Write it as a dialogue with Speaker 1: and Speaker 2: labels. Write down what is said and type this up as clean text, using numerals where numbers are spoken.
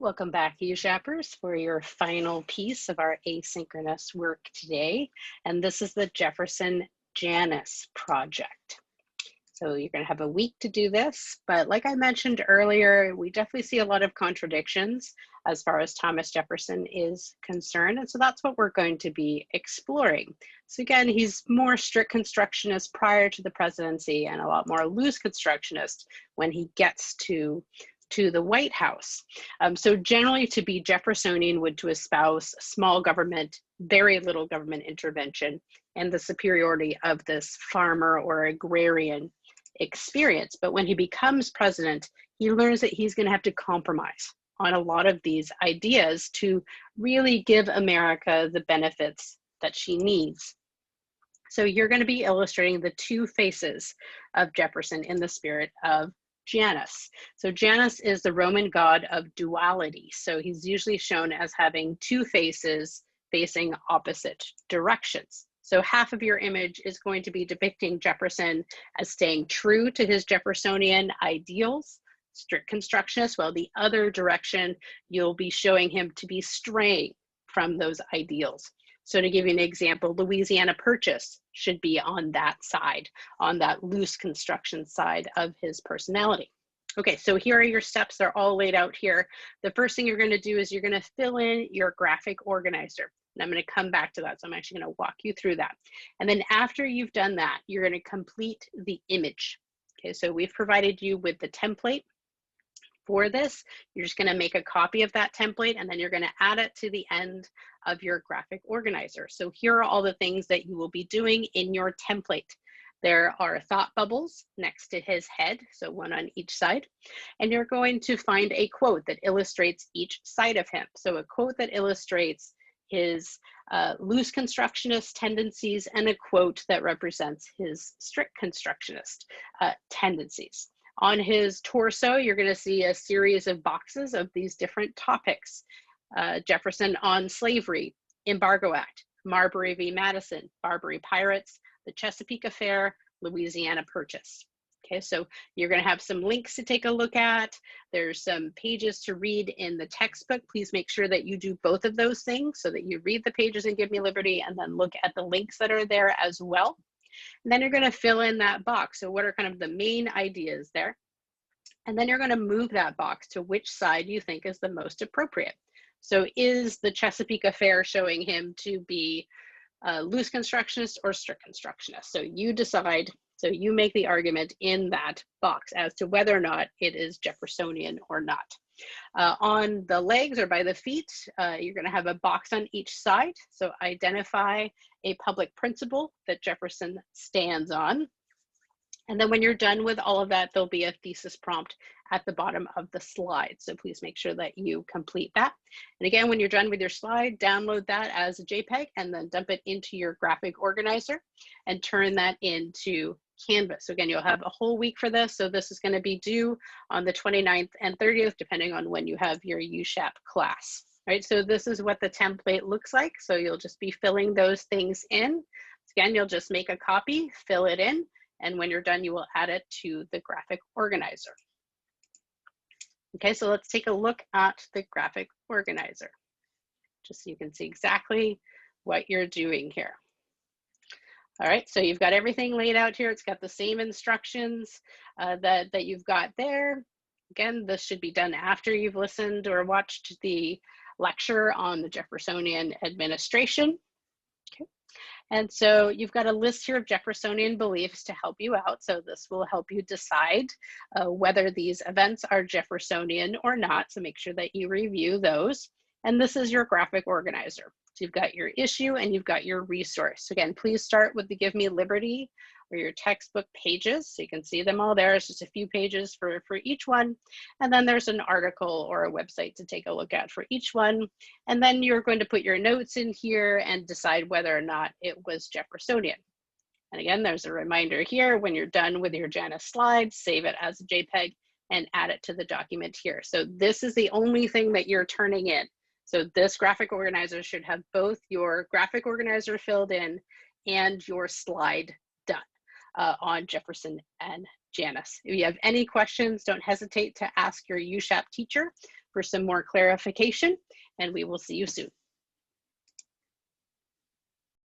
Speaker 1: Welcome back, USHAPers, for your final piece of our asynchronous work today. And this is the Jefferson Janus project. So you're going to have a week to do this, but like I mentioned earlier, we definitely see a lot of contradictions as far as Thomas Jefferson is concerned. And so that's what we're going to be exploring. So again, he's more strict constructionist prior to the presidency and a lot more loose constructionist when he gets to the White House. So generally to be Jeffersonian would to espouse small government, very little government intervention, and the superiority of this farmer or agrarian experience. But when he becomes president, he learns that he's going to have to compromise on a lot of these ideas to really give America the benefits that she needs. So you're going to be illustrating the two faces of Jefferson in the spirit of Janus. So Janus is the Roman god of duality. So he's usually shown as having two faces facing opposite directions. So half of your image is going to be depicting Jefferson as staying true to his Jeffersonian ideals, strict constructionist, while the other direction, you'll be showing him to be straying from those ideals. So to give you an example, Louisiana Purchase should be on that side, on that loose construction side of his personality. Okay, so here are your steps. They're all laid out here. The first thing you're going to do is you're going to fill in your graphic organizer. And I'm going to come back to that. So I'm actually going to walk you through that. And then after you've done that, you're going to complete the image. Okay, so we've provided you with the template for this. You're just going to make a copy of that template and then you're going to add it to the end of your graphic organizer. So here are all the things that you will be doing in your template. There are thought bubbles next to his head, so one on each side, and you're going to find a quote that illustrates each side of him. So a quote that illustrates his loose constructionist tendencies and a quote that represents his strict constructionist tendencies. On his torso, you're going to see a series of boxes of these different topics. Jefferson on slavery, Embargo Act, Marbury v. Madison, Barbary Pirates, the Chesapeake Affair, Louisiana Purchase. Okay, so you're going to have some links to take a look at. There's some pages to read in the textbook. Please make sure that you do both of those things so that you read the pages and Give Me Liberty and then look at the links that are there as well. And then you're going to fill in that box. So what are kind of the main ideas there? And then you're going to move that box to which side you think is the most appropriate. So is the Chesapeake Affair showing him to be loose constructionist or strict constructionist? So you decide, so you make the argument in that box as to whether or not it is Jeffersonian or not. On the legs or by the feet, you're going to have a box on each side. So identify a public principle that Jefferson stands on. And then when you're done with all of that, there'll be a thesis prompt at the bottom of the slide. So please make sure that you complete that. And again, when you're done with your slide, download that as a JPEG and then dump it into your graphic organizer and turn that into Canvas. So again, you'll have a whole week for this. So this is going to be due on the 29th and 30th, depending on when you have your USHAP class. Right, so this is what the template looks like. So you'll just be filling those things in. Again, you'll just make a copy, fill it in, and when you're done, you will add it to the graphic organizer. Okay, so let's take a look at the graphic organizer, just so you can see exactly what you're doing here. All right, so you've got everything laid out here. It's got the same instructions that you've got there. Again, this should be done after you've listened or watched the lecture on the Jeffersonian administration. Okay. And so you've got a list here of Jeffersonian beliefs to help you out. So this will help you decide whether these events are Jeffersonian or not. So make sure that you review those. And this is your graphic organizer. So you've got your issue and you've got your resource. So again, please start with the Give Me Liberty or your textbook pages. So you can see them all there. It's just a few pages for each one. And then there's an article or a website to take a look at for each one. And then you're going to put your notes in here and decide whether or not it was Jeffersonian. And again, there's a reminder here, when you're done with your Janus slides, save it as a JPEG and add it to the document here. So this is the only thing that you're turning in. So this graphic organizer should have both your graphic organizer filled in and your slide done on Jefferson and Janus. If you have any questions, don't hesitate to ask your USHAP teacher. for some more clarification, and we will see you soon.